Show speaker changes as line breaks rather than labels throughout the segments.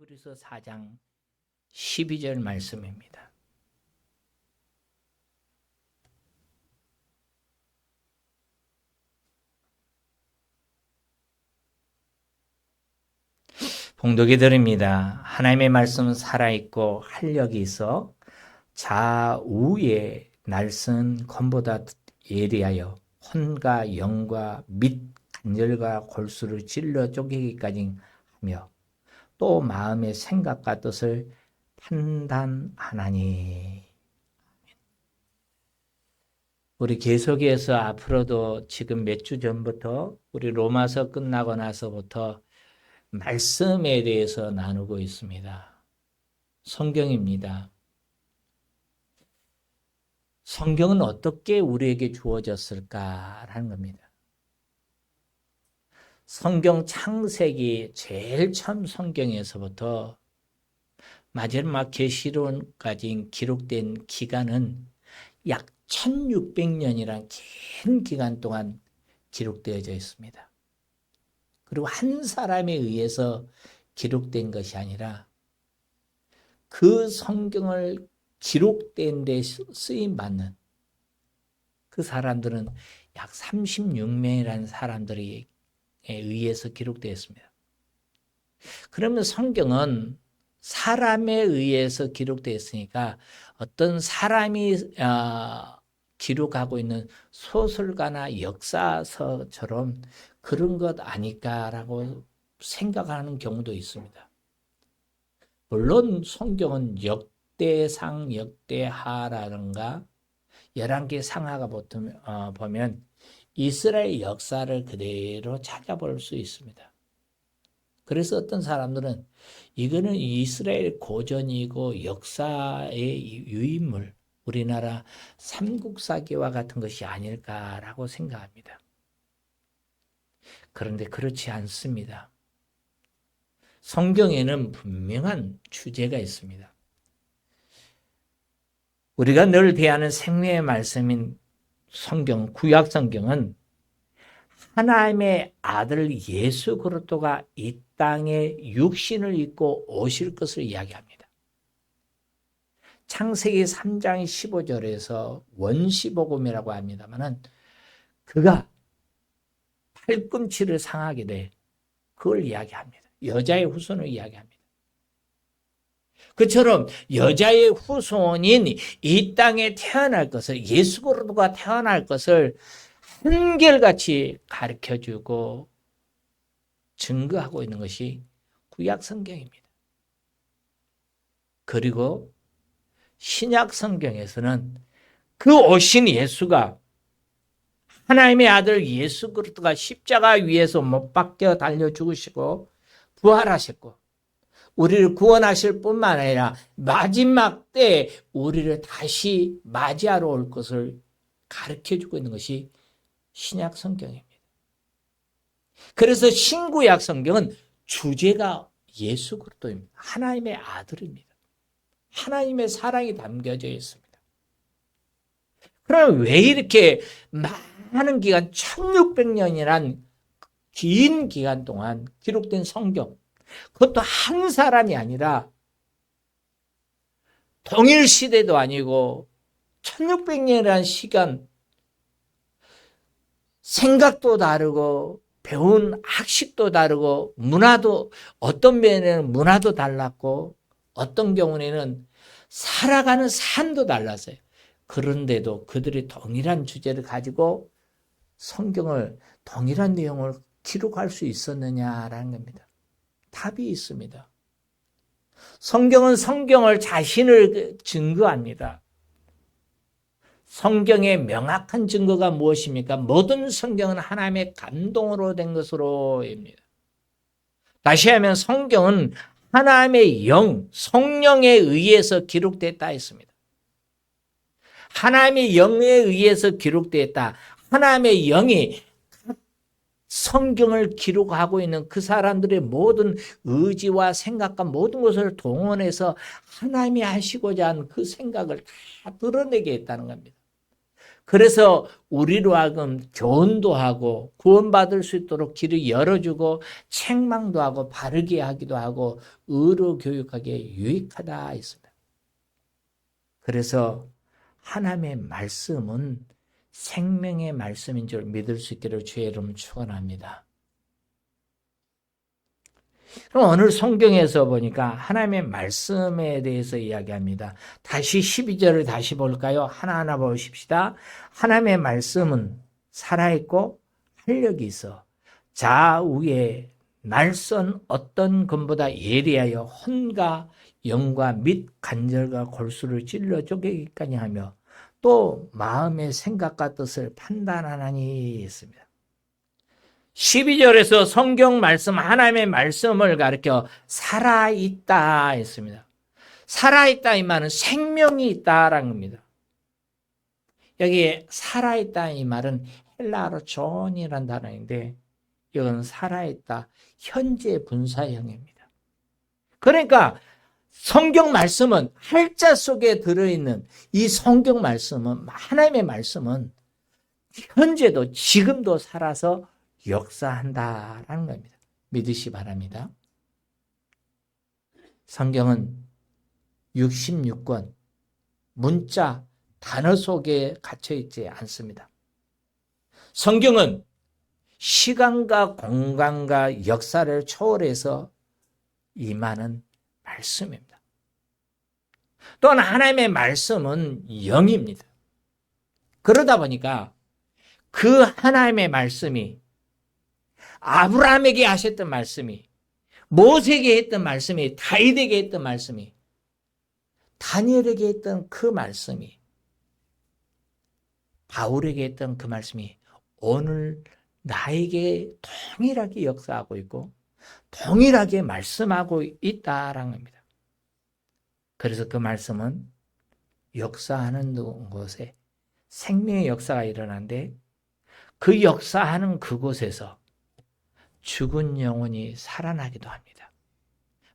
히브리서 4장 12절 말씀입니다. 봉독이 드립니다. 하나님의 말씀은 살아있고 활력이 있어 좌우의 날선 검보다 예리하여 혼과 영과 및 간절과 골수를 찔러 쪼개기까지 하며 또 마음의 생각과 뜻을 판단하나니. 우리 계속해서 앞으로도 지금 몇 주 전부터 우리 로마서 끝나고 나서부터 말씀에 대해서 나누고 있습니다. 성경입니다. 성경은 어떻게 우리에게 주어졌을까라는 겁니다. 성경 창세기 제일 처음 성경에서부터 마지막 계시록까지 기록된 기간은 약 1600년이란 긴 기간 동안 기록되어져 있습니다. 그리고 한 사람에 의해서 기록된 것이 아니라 그 성경을 기록된 데 쓰임받는 그 사람들은 약 36명이라는 사람들에 의해서 기록되었습니다. 그러면 성경은 사람에 의해서 기록되었으니까 어떤 사람이 기록하고 있는 소설가나 역사서처럼 그런 것 아닐까라고 생각하는 경우도 있습니다. 물론 성경은 역대상, 역대하라든가 11개 상하가 보면 이스라엘 역사를 그대로 찾아볼 수 있습니다. 그래서 어떤 사람들은 이거는 이스라엘 고전이고 역사의 유인물, 우리나라 삼국사기와 같은 것이 아닐까라고 생각합니다. 그런데 그렇지 않습니다. 성경에는 분명한 주제가 있습니다. 우리가 늘 대하는 생명의 말씀인 성경, 구약 성경은 하나님의 아들 예수 그리스도가 이 땅에 육신을 입고 오실 것을 이야기합니다. 창세기 3장 15절에서 원시복음이라고 합니다만은 그가 팔꿈치를 상하게 돼 그걸 이야기합니다. 여자의 후손을 이야기합니다. 그처럼 여자의 후손인 이 땅에 태어날 것을, 예수 그리스도가 태어날 것을 한결같이 가르쳐주고 증거하고 있는 것이 구약 성경입니다. 그리고 신약 성경에서는 그 오신 예수가, 하나님의 아들 예수 그리스도가 십자가 위에서 못 박혀 달려 죽으시고 부활하셨고 우리를 구원하실 뿐만 아니라 마지막 때 우리를 다시 맞이하러 올 것을 가르쳐주고 있는 것이 신약 성경입니다. 그래서 신구약 성경은 주제가 예수 그리스도입니다. 하나님의 아들입니다. 하나님의 사랑이 담겨져 있습니다. 그럼 왜 이렇게 많은 기간, 1600년이란 긴 기간 동안 기록된 성경, 그것도 한 사람이 아니라 동일 시대도 아니고 1600년이라는 시간, 생각도 다르고 배운 학식도 다르고 문화도, 어떤 면에는 문화도 달랐고 어떤 경우에는 살아가는 삶도 달랐어요. 그런데도 그들이 동일한 주제를 가지고 성경을, 동일한 내용을 기록할 수 있었느냐라는 겁니다. 답이 있습니다. 성경은 성경을 자신을 증거합니다. 성경의 명확한 증거가 무엇입니까? 모든 성경은 하나님의 감동으로 된 것으로입니다. 다시 하면 성경은 하나님의 영, 성령에 의해서 기록됐다 했습니다. 하나님의 영에 의해서 기록됐다. 하나님의 영이 성경을 기록하고 있는 그 사람들의 모든 의지와 생각과 모든 것을 동원해서 하나님이 하시고자 한 그 생각을 다 드러내게 했다는 겁니다. 그래서 우리로 하여금 교훈도 하고 구원받을 수 있도록 길을 열어주고 책망도 하고 바르게 하기도 하고 의로 교육하기에 유익하다 했습니다. 그래서 하나님의 말씀은 생명의 말씀인 줄 믿을 수 있기를 주의 이름으로 축원합니다. 그럼 오늘 성경에서 보니까 하나님의 말씀에 대해서 이야기합니다. 다시 12절을 다시 볼까요? 하나하나 보십시다. 하나님의 말씀은 살아있고 활력이 있어 좌우에 날선 어떤 검보다 예리하여 혼과 영과 및 관절과 골수를 찔러 쪼개기까지 하며 또 마음의 생각과 뜻을 판단하나니 했습니다. 12절에서 성경 말씀, 하나님의 말씀을 가리켜 살아있다 했습니다. 살아있다 이 말은 생명이 있다라는 겁니다. 여기 살아있다 이 말은 헬라어로 존이라는 단어인데 이건 살아있다, 현재 분사형입니다. 그러니까 성경 말씀은 할자 속에 들어있는 이 성경 말씀은 하나님의 말씀은 현재도 지금도 살아서 역사한다라는 겁니다. 믿으시 바랍니다. 성경은 66권 문자 단어 속에 갇혀 있지 않습니다. 성경은 시간과 공간과 역사를 초월해서 임하는 말씀입니다. 또한 하나님의 말씀은 영입니다. 그러다 보니까 그 하나님의 말씀이 아브라함에게 하셨던 말씀이, 모세에게 했던 말씀이, 다윗에게 했던 말씀이, 다니엘에게 했던 그 말씀이, 바울에게 했던 그 말씀이 오늘 나에게 동일하게 역사하고 있고 동일하게 말씀하고 있다라는 겁니다. 그래서 그 말씀은 역사하는 곳에 생명의 역사가 일어나는데 그 역사하는 그곳에서 죽은 영혼이 살아나기도 합니다.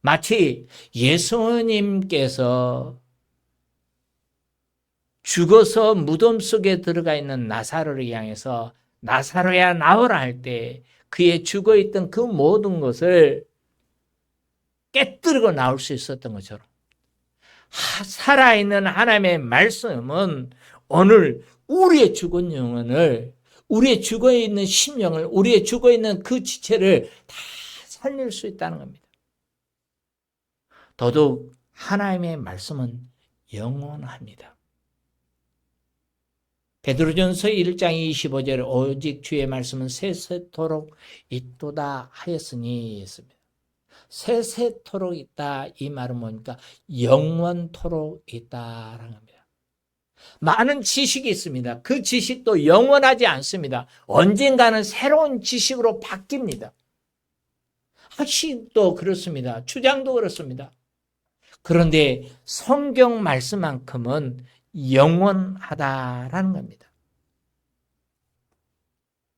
마치 예수님께서 죽어서 무덤 속에 들어가 있는 나사로를 향해서 나사로야 나오라 할 때 그의 죽어있던 그 모든 것을 깨뜨리고 나올 수 있었던 것처럼 살아있는 하나님의 말씀은 오늘 우리의 죽은 영혼을, 우리의 죽어있는 심령을, 우리의 죽어있는 그 지체를 다 살릴 수 있다는 겁니다. 더더욱 하나님의 말씀은 영원합니다. 베드로전서 1장 25절에 오직 주의 말씀은 세세토록 있도다 하였으니 했습니다. 세세토록 있다 이 말은 뭐니까 영원토록 있다라는 겁니다. 많은 지식이 있습니다. 그 지식도 영원하지 않습니다. 언젠가는 새로운 지식으로 바뀝니다. 학식도 그렇습니다. 주장도 그렇습니다. 그런데 성경 말씀만큼은 영원하다라는 겁니다.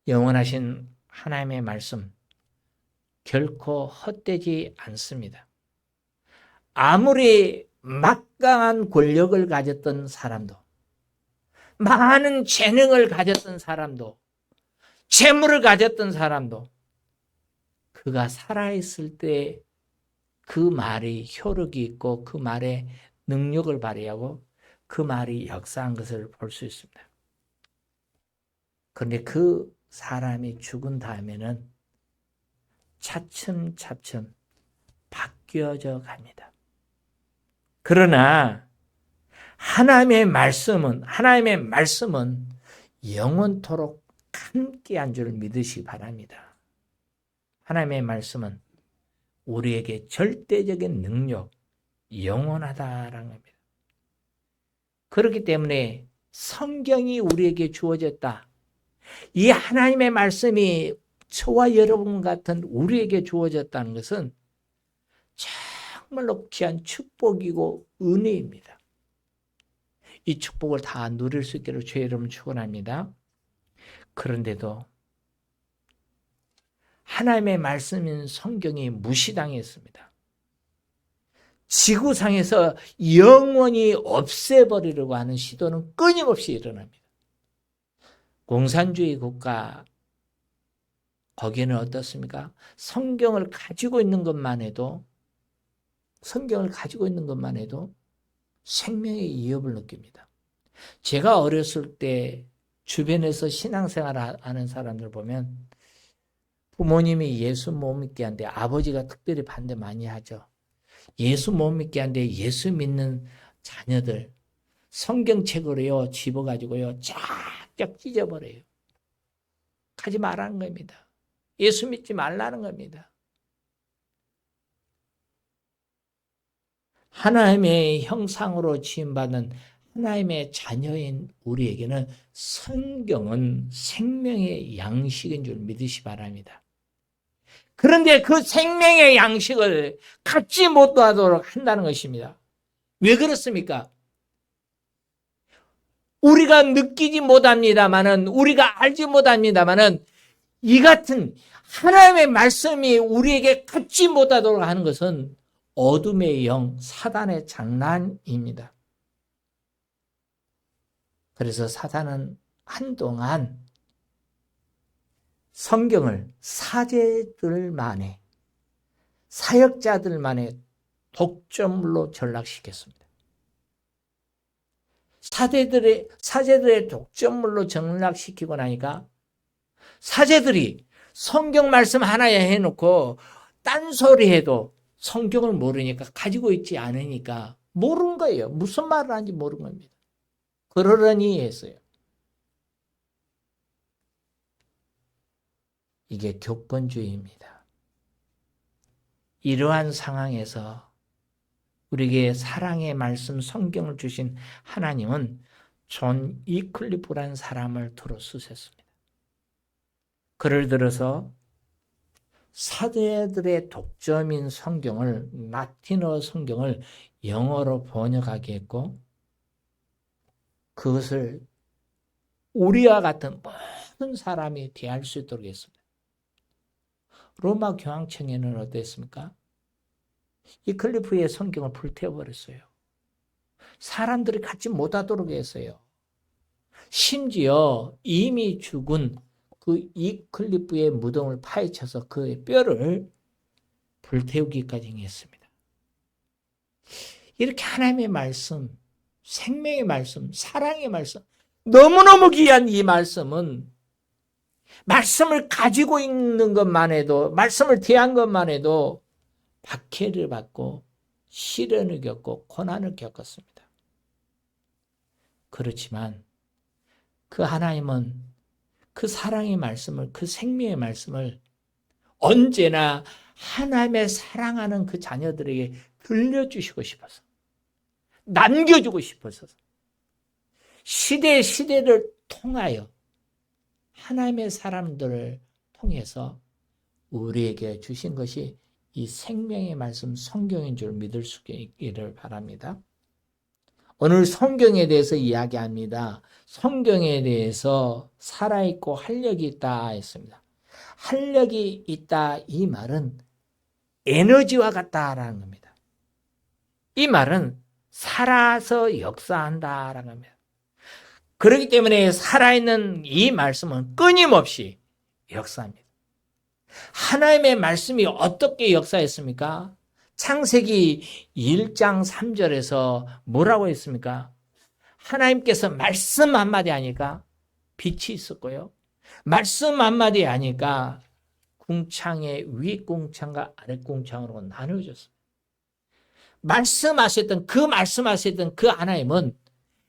영원하신 하나님의 말씀 결코 헛되지 않습니다. 아무리 막강한 권력을 가졌던 사람도, 많은 재능을 가졌던 사람도, 재물을 가졌던 사람도 그가 살아있을 때 그 말이 효력이 있고 그 말에 능력을 발휘하고 그 말이 역사한 것을 볼 수 있습니다. 그런데 그 사람이 죽은 다음에는 차츰차츰 바뀌어져 갑니다. 그러나 하나님의 말씀은 영원토록 함께한 줄 믿으시기 바랍니다. 하나님의 말씀은 우리에게 절대적인 능력, 영원하다라는 겁니다. 그렇기 때문에 성경이 우리에게 주어졌다. 이 하나님의 말씀이 저와 여러분 같은 우리에게 주어졌다는 것은 정말로 귀한 축복이고 은혜입니다. 이 축복을 다 누릴 수 있기를 주의 이름으로 축원합니다. 그런데도 하나님의 말씀인 성경이 무시당했습니다. 지구상에서 영원히 없애버리려고 하는 시도는 끊임없이 일어납니다. 공산주의 국가 거기는 어떻습니까? 성경을 가지고 있는 것만 해도 생명의 위협을 느낍니다. 제가 어렸을 때 주변에서 신앙생활 하는 사람들 보면 부모님이 예수 못 믿게 하는데 아버지가 특별히 반대 많이 하죠. 예수 못 믿게 하는데 예수 믿는 자녀들 성경책으로요 집어가지고요 쫙쫙 찢어버려요. 가지 말라는 겁니다. 예수 믿지 말라는 겁니다. 하나님의 형상으로 지음받은 하나님의 자녀인 우리에게는 성경은 생명의 양식인 줄 믿으시 바랍니다. 그런데 그 생명의 양식을 갖지 못하도록 한다는 것입니다. 왜 그렇습니까? 우리가 느끼지 못합니다마는, 우리가 알지 못합니다마는, 이 같은 하나님의 말씀이 우리에게 갖지 못하도록 하는 것은 어둠의 영, 사단의 장난입니다. 그래서 사단은 한동안 성경을 사제들만의, 사역자들만의 독점물로 전락시켰습니다. 사제들의 독점물로 전락시키고 나니까 사제들이 성경 말씀 하나에 해놓고 딴소리 해도 성경을 모르니까, 가지고 있지 않으니까 모르는 거예요. 무슨 말을 하는지 모르는 겁니다. 그러려니 했어요. 이게 교권주의입니다. 이러한 상황에서 우리에게 사랑의 말씀 성경을 주신 하나님은 존 이클리프라는 사람을 들어 쓰셨습니다. 그를 들어서 사제들의 독점인 성경을, 라틴어 성경을 영어로 번역하게 했고, 그것을 우리와 같은 모든 사람이 대할 수 있도록 했습니다. 로마 교황청에는 어땠습니까? 이클리프의 성경을 불태워버렸어요. 사람들이 갖지 못하도록 했어요. 심지어 이미 죽은 그 이클리프의 무덤을 파헤쳐서 그의 뼈를 불태우기까지 했습니다. 이렇게 하나님의 말씀, 생명의 말씀, 사랑의 말씀, 너무너무 귀한 이 말씀은 말씀을 가지고 있는 것만 해도, 말씀을 대한 것만 해도 박해를 받고 시련을 겪고 고난을 겪었습니다. 그렇지만 그 하나님은 그 사랑의 말씀을, 그 생명의 말씀을 언제나 하나님의 사랑하는 그 자녀들에게 들려주시고 싶어서, 남겨주고 싶어서, 시대를 통하여 하나님의 사람들을 통해서 우리에게 주신 것이 이 생명의 말씀 성경인 줄 믿을 수 있기를 바랍니다. 오늘 성경에 대해서 이야기합니다. 성경에 대해서 살아있고 활력이 있다 했습니다. 활력이 있다, 이 말은 에너지와 같다라는 겁니다. 이 말은 살아서 역사한다라는 겁니다. 그렇기 때문에 살아있는 이 말씀은 끊임없이 역사합니다. 하나님의 말씀이 어떻게 역사했습니까? 창세기 1장 3절에서 뭐라고 했습니까? 하나님께서 말씀 한마디 하니까 빛이 있었고요. 말씀 한마디 하니까 궁창의 윗궁창과 아랫궁창으로 나누어졌습니다. 말씀하셨던 그 하나님은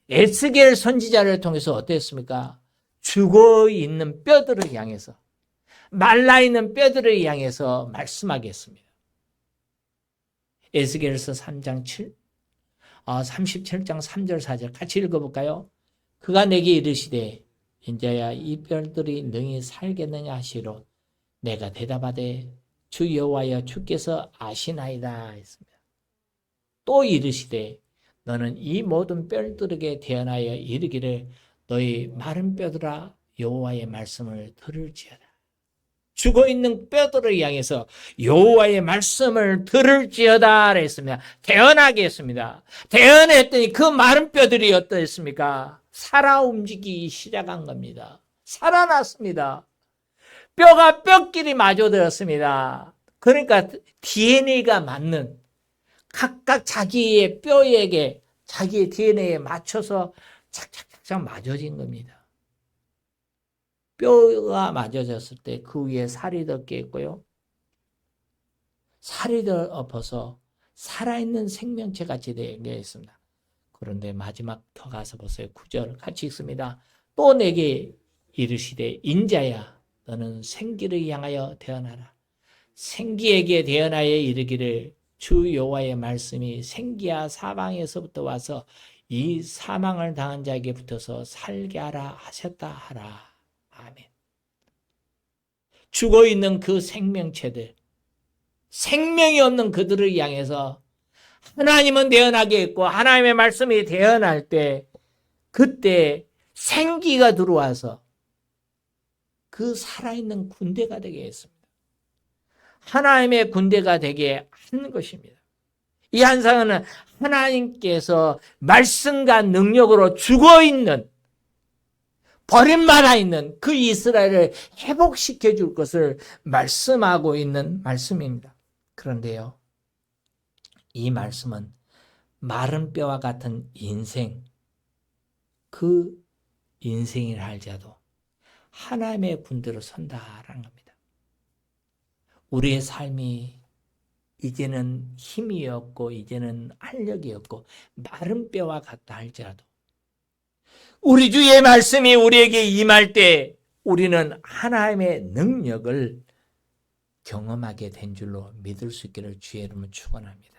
에스겔 선지자를 통해서 어땠습니까? 죽어있는 뼈들을 향해서, 말라있는 뼈들을 향해서 말씀하게 했습니다. 에스겔서 37장 3절 4절 같이 읽어볼까요? 그가 내게 이르시되 인자야 이 뼈들이 능히 살겠느냐 하시로 내가 대답하되 주 여호와여 주께서 아시나이다 했습니다. 또 이르시되 너는 이 모든 뼈들에게 대언하여 이르기를 너희 마른 뼈들아 여호와의 말씀을 들을지어다. 죽어있는 뼈들을 향해서 여호와의 말씀을 들을지어다 했습니다. 대언하게 했습니다. 대언했더니 그 마른 뼈들이 어떠했습니까? 살아 움직이기 시작한 겁니다. 살아났습니다. 뼈가 뼈끼리 마주되었습니다. 그러니까 DNA가 맞는 각각 자기의 뼈에게 자기의 DNA에 맞춰서 착착착착 맞아진 겁니다. 뼈가 맞아졌을 때 그 위에 살이 덮여 있고요. 살이 덮어서 살아있는 생명체 같이 되어 있습니다. 그런데 마지막 더 가서 보세요. 9절 같이 읽습니다. 또 내게 이르시되 인자야 너는 생기를 향하여 태어나라. 생기에게 태어나여 이르기를 주 여호와의 말씀이 생기야 사망에서부터 와서 이 사망을 당한 자에게 붙어서 살게 하라 하셨다 하라. 아멘. 죽어있는 그 생명체들, 생명이 없는 그들을 향해서 하나님은 태어나게 했고 하나님의 말씀이 태어날 때 그때 생기가 들어와서 그 살아있는 군대가 되게 했습니다. 하나님의 군대가 되게 한 것입니다. 이 한상은 하나님께서 말씀과 능력으로 죽어있는 버림받아 있는 그 이스라엘을 회복시켜 줄 것을 말씀하고 있는 말씀입니다. 그런데요, 이 말씀은 마른 뼈와 같은 인생, 그 인생이라 할지라도 하나님의 군대로 선다라는 겁니다. 우리의 삶이 이제는 힘이 없고 이제는 활력이 없고 마른 뼈와 같다 할지라도 우리 주의 말씀이 우리에게 임할 때 우리는 하나님의 능력을 경험하게 된 줄로 믿을 수 있기를 주의 이름으로 축원합니다.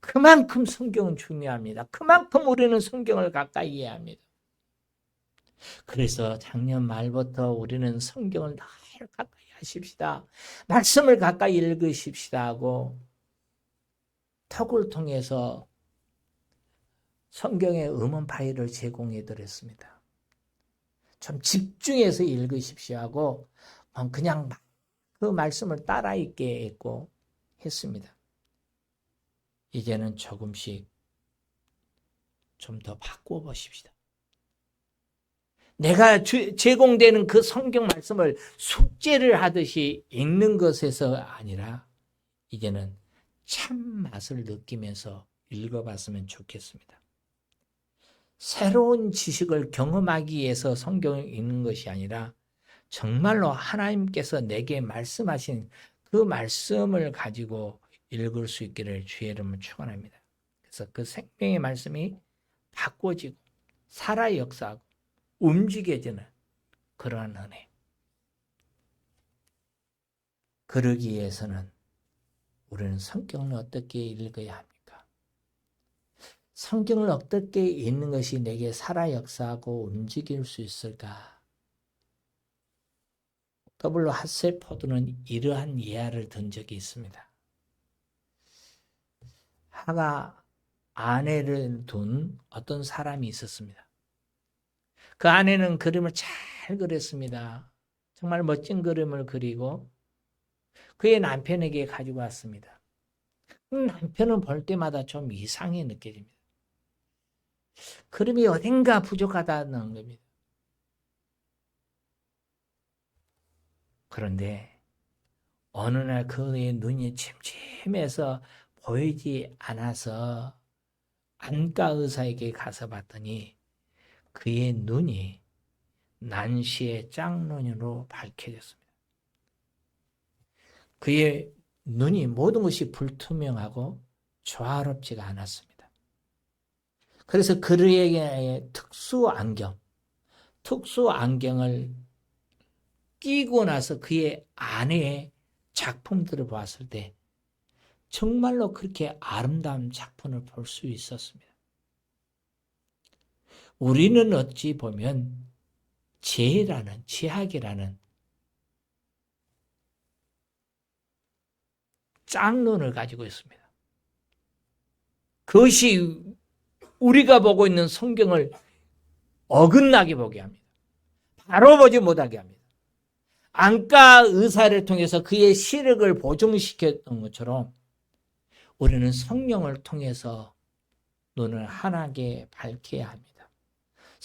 그만큼 성경은 중요합니다. 그만큼 우리는 성경을 가까이 이해해야 합니다. 그래서 작년 말부터 우리는 성경을 늘 가까이 하십시다. 말씀을 가까이 읽으십시다 하고 톡을 통해서 성경의 음원 파일을 제공해 드렸습니다. 좀 집중해서 읽으십시오 하고 그냥 그 말씀을 따라 읽게 했고 했습니다. 이제는 조금씩 좀 더 바꾸어 보십시다. 내가 제공되는 그 성경 말씀을 숙제를 하듯이 읽는 것에서 아니라 이제는 참 맛을 느끼면서 읽어봤으면 좋겠습니다. 새로운 지식을 경험하기 위해서 성경을 읽는 것이 아니라 정말로 하나님께서 내게 말씀하신 그 말씀을 가지고 읽을 수 있기를 주의 이름으로 축원합니다. 그래서 그 생명의 말씀이 바꿔지고 살아 역사하고 움직여지는 그러한 은혜. 그러기 위해서는 우리는 성경을 어떻게 읽어야 합니까? 성경을 어떻게 읽는 것이 내게 살아 역사하고 움직일 수 있을까? W. 하셀포드는 이러한 예화를 든 적이 있습니다. 하가 아내를 둔 어떤 사람이 있었습니다. 그 아내는 그림을 잘 그렸습니다. 정말 멋진 그림을 그리고 그의 남편에게 가지고 왔습니다. 남편은 볼 때마다 좀 이상해 느껴집니다. 그림이 어딘가 부족하다는 겁니다. 그런데 어느 날 그의 눈이 침침해서 보이지 않아서 안과 의사에게 가서 봤더니 그의 눈이 난시의 짝눈으로 밝혀졌습니다. 그의 눈이 모든 것이 불투명하고 조화롭지가 않았습니다. 그래서 그에게 특수 안경을 끼고 나서 그의 아내의 작품들을 봤을 때 정말로 그렇게 아름다운 작품을 볼 수 있었습니다. 우리는 어찌 보면 지학이라는 짝눈을 가지고 있습니다. 그것이 우리가 보고 있는 성경을 어긋나게 보게 합니다. 바로 보지 못하게 합니다. 안과 의사를 통해서 그의 시력을 보정시켰던 것처럼 우리는 성령을 통해서 눈을 환하게 밝혀야 합니다.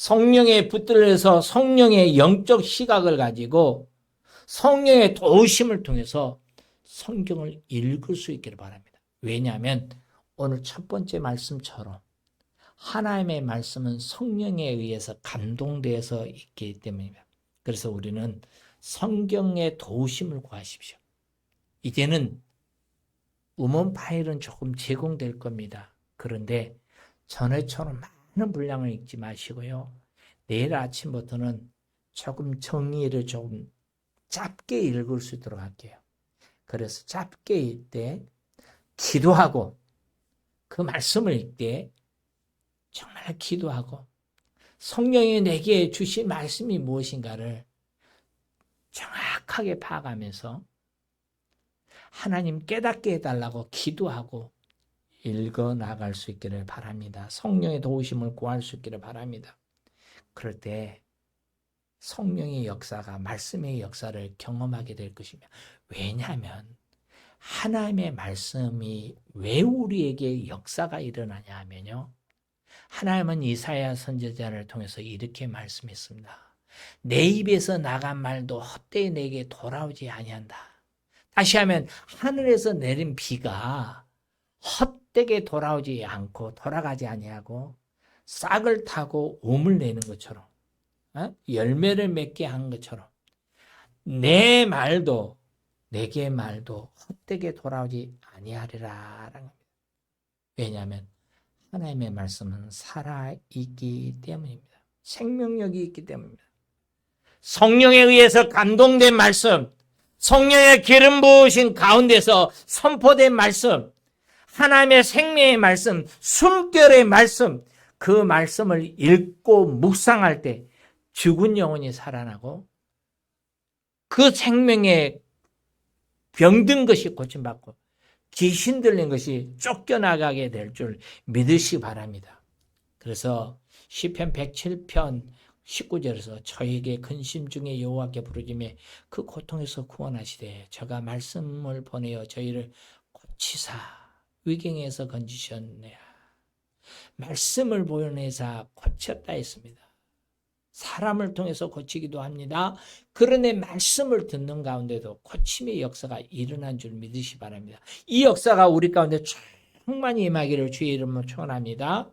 성령에 붙들려서 성령의 영적 시각을 가지고 성령의 도우심을 통해서 성경을 읽을 수 있기를 바랍니다. 왜냐하면 오늘 첫 번째 말씀처럼 하나님의 말씀은 성령에 의해서 감동되어서 있기 때문입니다. 그래서 우리는 성경의 도우심을 구하십시오. 이제는 음원 파일은 조금 제공될 겁니다. 그런데 전에처럼 많은 분량을 읽지 마시고요. 내일 아침부터는 조금 정리를 조금 짧게 읽을 수 있도록 할게요. 그래서 짧게 읽을 때 기도하고 그 말씀을 읽을 때 정말 기도하고 성령이 내게 주신 말씀이 무엇인가를 정확하게 파악하면서 하나님 깨닫게 해달라고 기도하고 읽어 나갈 수 있기를 바랍니다. 성령의 도우심을 구할 수 있기를 바랍니다. 그럴 때 성령의 역사가 말씀의 역사를 경험하게 될 것입니다. 왜냐하면 하나님의 말씀이 왜 우리에게 역사가 일어나냐 하면요. 하나님은 이사야 선지자를 통해서 이렇게 말씀했습니다. 내 입에서 나간 말도 헛되이 내게 돌아오지 아니한다. 다시 하면 하늘에서 내린 비가 헛되게 돌아오지 않고 돌아가지 아니하고 싹을 타고 오물 내는 것처럼 열매를 맺게 한 것처럼 내 말도 내게 말도 헛되게 돌아오지 아니하리라. 왜냐하면 하나님의 말씀은 살아있기 때문입니다. 생명력이 있기 때문입니다. 성령에 의해서 감동된 말씀, 성령의 기름 부으신 가운데서 선포된 말씀, 하나님의 생명의 말씀, 숨결의 말씀, 그 말씀을 읽고 묵상할 때 죽은 영혼이 살아나고 그 생명에 병든 것이 고침받고 귀신 들린 것이 쫓겨나가게 될 줄 믿으시기 바랍니다. 그래서 시편 107편 19절에서 저에게 근심 중에 여호와께 부르짖매 그 고통에서 구원하시되 저가 말씀을 보내어 저희를 고치사 위경에서 건지셨네요. 말씀을 보내사 고쳤다 했습니다. 사람을 통해서 고치기도 합니다. 그런데 말씀을 듣는 가운데도 고침의 역사가 일어난 줄 믿으시 바랍니다. 이 역사가 우리 가운데 충만히 임하기를 주의 이름으로 축원합니다.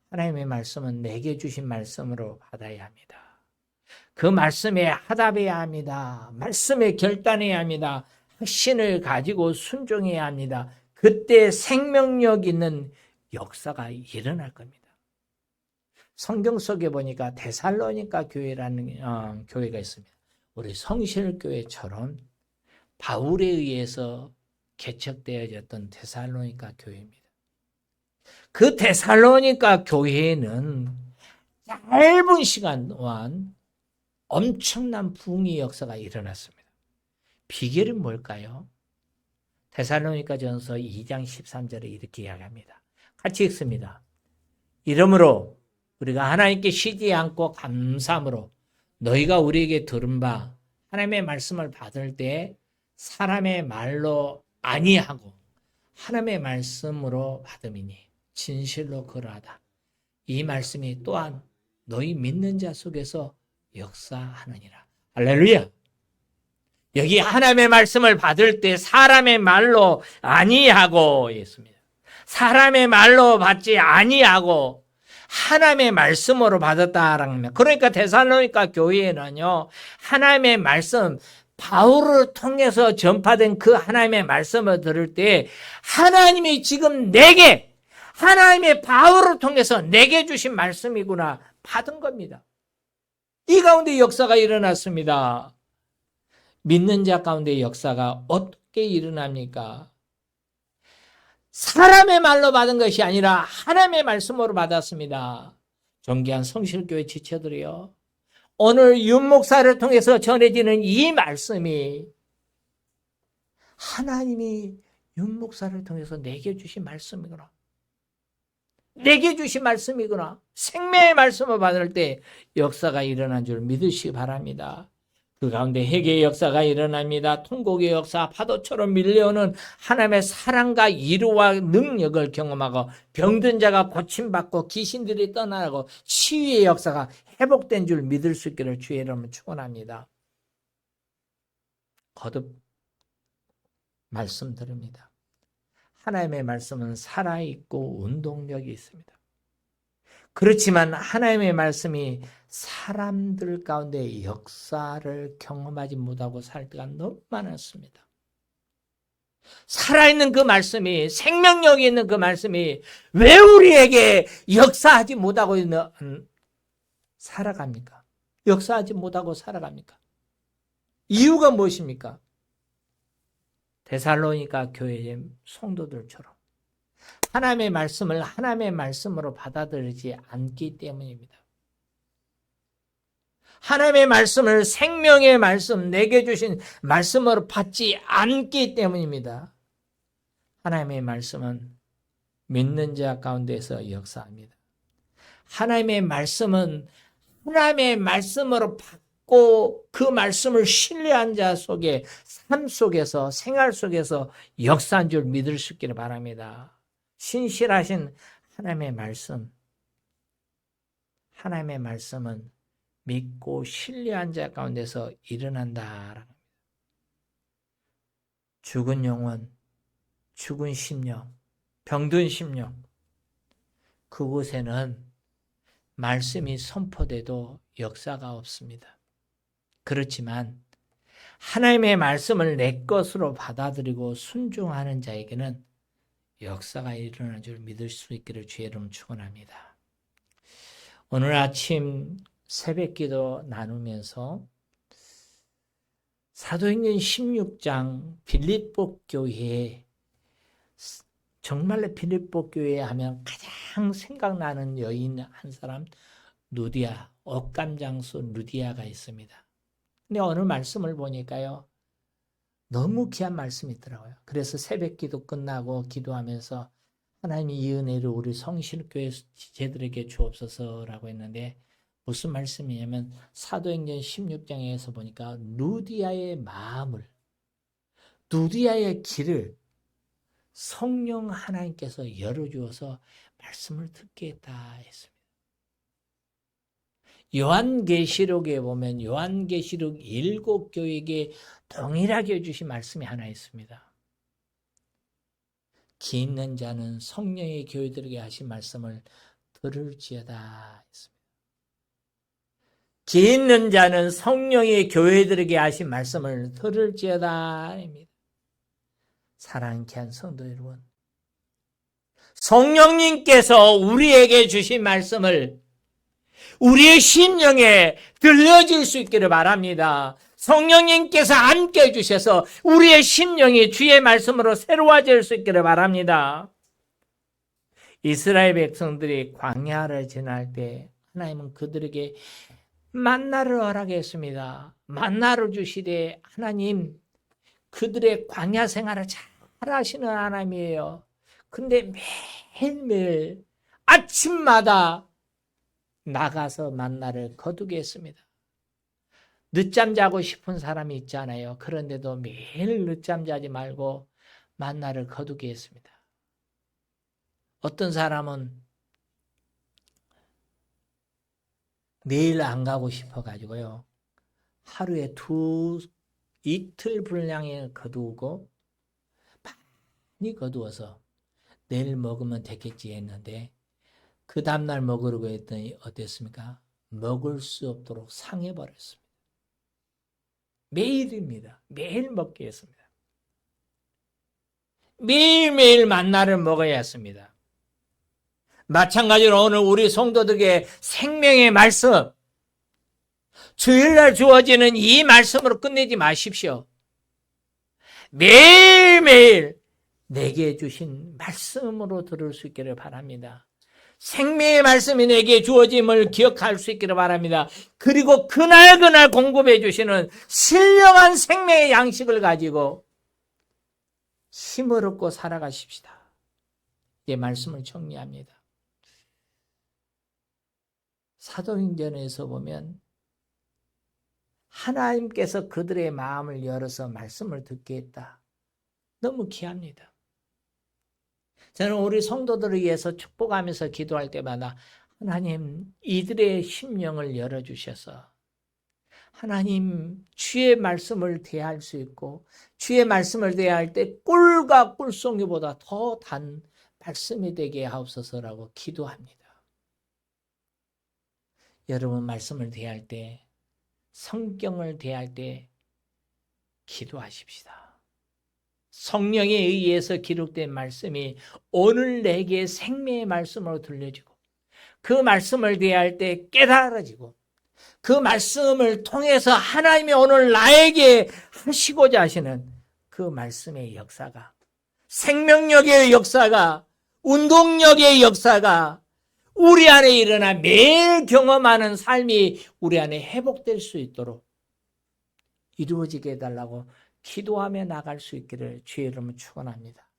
하나님의 말씀은 내게 주신 말씀으로 받아야 합니다. 그 말씀에 화답해야 합니다. 말씀에 결단해야 합니다. 확신을 가지고 순종해야 합니다. 그때 생명력 있는 역사가 일어날 겁니다. 성경 속에 보니까 데살로니가 교회라는 교회가 있습니다. 우리 성실교회처럼 바울에 의해서 개척되어졌던 데살로니가 교회입니다. 그 데살로니가 교회에는 짧은 시간 동안 엄청난 부흥의 역사가 일어났습니다. 비결은 뭘까요? 데살로니가전서 2장 13절에 이렇게 이야기합니다. 같이 읽습니다. 이러므로 우리가 하나님께 쉬지 않고 감사함으로 너희가 우리에게 들은 바 하나님의 말씀을 받을 때 사람의 말로 아니하고 하나님의 말씀으로 받음이니 진실로 그러하다. 이 말씀이 또한 너희 믿는 자 속에서 역사하느니라. 할렐루야. 여기 하나님의 말씀을 받을 때 사람의 말로 아니하고 있습니다. 사람의 말로 받지 아니하고 하나님의 말씀으로 받았다라는 겁니다. 그러니까 데살로니가 교회에는요, 하나님의 말씀, 바울을 통해서 전파된 그 하나님의 말씀을 들을 때 하나님이 지금 내게, 하나님의 바울을 통해서 내게 주신 말씀이구나 받은 겁니다. 이 가운데 역사가 일어났습니다. 믿는 자 가운데 역사가 어떻게 일어납니까? 사람의 말로 받은 것이 아니라 하나님의 말씀으로 받았습니다. 존귀한 성실교회 지체들이요, 오늘 윤 목사를 통해서 전해지는 이 말씀이 하나님이 윤 목사를 통해서 내게 주신 말씀이구나. 내게 주신 말씀이구나. 생명의 말씀을 받을 때 역사가 일어난 줄 믿으시기 바랍니다. 그 가운데 회개의 역사가 일어납니다. 통곡의 역사, 파도처럼 밀려오는 하나님의 사랑과 이루와 능력을 경험하고 병든 자가 고침받고 귀신들이 떠나고 치유의 역사가 회복된 줄 믿을 수 있기를 주의 이름으로 축원합니다. 거듭 말씀드립니다. 하나님의 말씀은 살아있고 운동력이 있습니다. 그렇지만 하나님의 말씀이 사람들 가운데 역사를 경험하지 못하고 살 때가 너무 많았습니다. 살아있는 그 말씀이, 생명력이 있는 그 말씀이 왜 우리에게 역사하지 못하고 살아갑니까? 역사하지 못하고 살아갑니까? 이유가 무엇입니까? 데살로니가 교회의 성도들처럼 하나님의 말씀을 하나님의 말씀으로 받아들이지 않기 때문입니다. 하나님의 말씀을 생명의 말씀, 내게 주신 말씀으로 받지 않기 때문입니다. 하나님의 말씀은 믿는 자 가운데서 역사합니다. 하나님의 말씀은 하나님의 말씀으로 받고 그 말씀을 신뢰한 자 속에 삶 속에서 생활 속에서 역사한 줄 믿을 수 있기를 바랍니다. 신실하신 하나님의 말씀, 하나님의 말씀은 믿고 신뢰한 자 가운데서 일어난다. 죽은 영혼, 죽은 심령, 병든 심령, 그곳에는 말씀이 선포돼도 역사가 없습니다. 그렇지만 하나님의 말씀을 내 것으로 받아들이고 순종하는 자에게는 역사가 일어난 줄 믿을 수 있기를 주의 이름으로 축원합니다. 오늘 아침 새벽기도 나누면서 사도행전 16장 빌립보 교회, 정말로 빌립보 교회 하면 가장 생각나는 여인 한 사람, 루디아, 억감장수 루디아가 있습니다. 근데 어느 말씀을 보니까요, 너무 귀한 말씀이 있더라고요. 그래서 새벽기도 끝나고 기도하면서 하나님 이 은혜를 우리 성실교회 지체들에게 주옵소서라고 했는데, 무슨 말씀이냐면 사도행전 16장에서 보니까 루디아의 마음을, 루디아의 길을 성령 하나님께서 열어주어서 말씀을 듣게 했다 했습니다. 요한계시록에 보면 요한계시록 7교회에게 동일하게 주신 말씀이 하나 있습니다. 기 있는 자는 성령의 교회들에게 하신 말씀을 들을지어다 했습니다. 기 있는 자는 성령의 교회들에게 하신 말씀을 들을지어다 입니다. 사랑하는 귀한 성도 여러분, 성령님께서 우리에게 주신 말씀을 우리의 심령에 들려질 수 있기를 바랍니다. 성령님께서 함께 해주셔서 우리의 심령이 주의 말씀으로 새로워질 수 있기를 바랍니다. 이스라엘 백성들이 광야를 지날 때 하나님은 그들에게 만나를 허락했습니다. 만나를 주시되 하나님 그들의 광야 생활을 잘 하시는 하나님이에요. 근데 매일매일 아침마다 나가서 만나를 거두게 했습니다. 늦잠 자고 싶은 사람이 있잖아요. 그런데도 매일 늦잠 자지 말고 만나를 거두게 했습니다. 어떤 사람은 내일 안 가고 싶어가지고요, 하루에 이틀 분량을 거두고 많이 거두어서 내일 먹으면 되겠지 했는데 그 다음날 먹으려고 했더니 어땠습니까? 먹을 수 없도록 상해버렸습니다. 매일입니다. 매일 먹게 했습니다. 매일매일 만나를 먹어야 했습니다. 마찬가지로 오늘 우리 성도들에게 생명의 말씀, 주일날 주어지는 이 말씀으로 끝내지 마십시오. 매일매일 내게 주신 말씀으로 들을 수 있기를 바랍니다. 생명의 말씀이 내게 주어짐을 기억할 수 있기를 바랍니다. 그리고 그날 공급해 주시는 신령한 생명의 양식을 가지고 힘을 얻고 살아가십시다. 이 말씀을 정리합니다. 사도행전에서 보면 하나님께서 그들의 마음을 열어서 말씀을 듣게 했다. 너무 귀합니다. 저는 우리 성도들을 위해서 축복하면서 기도할 때마다 하나님 이들의 심령을 열어주셔서 하나님 주의 말씀을 대할 수 있고 주의 말씀을 대할 때 꿀과 꿀송이보다 더 단 말씀이 되게 하옵소서라고 기도합니다. 여러분 말씀을 대할 때 성경을 대할 때 기도하십시다. 성령에 의해서 기록된 말씀이 오늘 내게 생명의 말씀으로 들려지고 그 말씀을 대할 때 깨달아지고 그 말씀을 통해서 하나님이 오늘 나에게 하시고자 하시는 그 말씀의 역사가 생명력의 역사가 운동력의 역사가 우리 안에 일어나 매일 경험하는 삶이 우리 안에 회복될 수 있도록 이루어지게 해달라고 기도하며 나갈 수 있기를 주의 이름으로 축원합니다.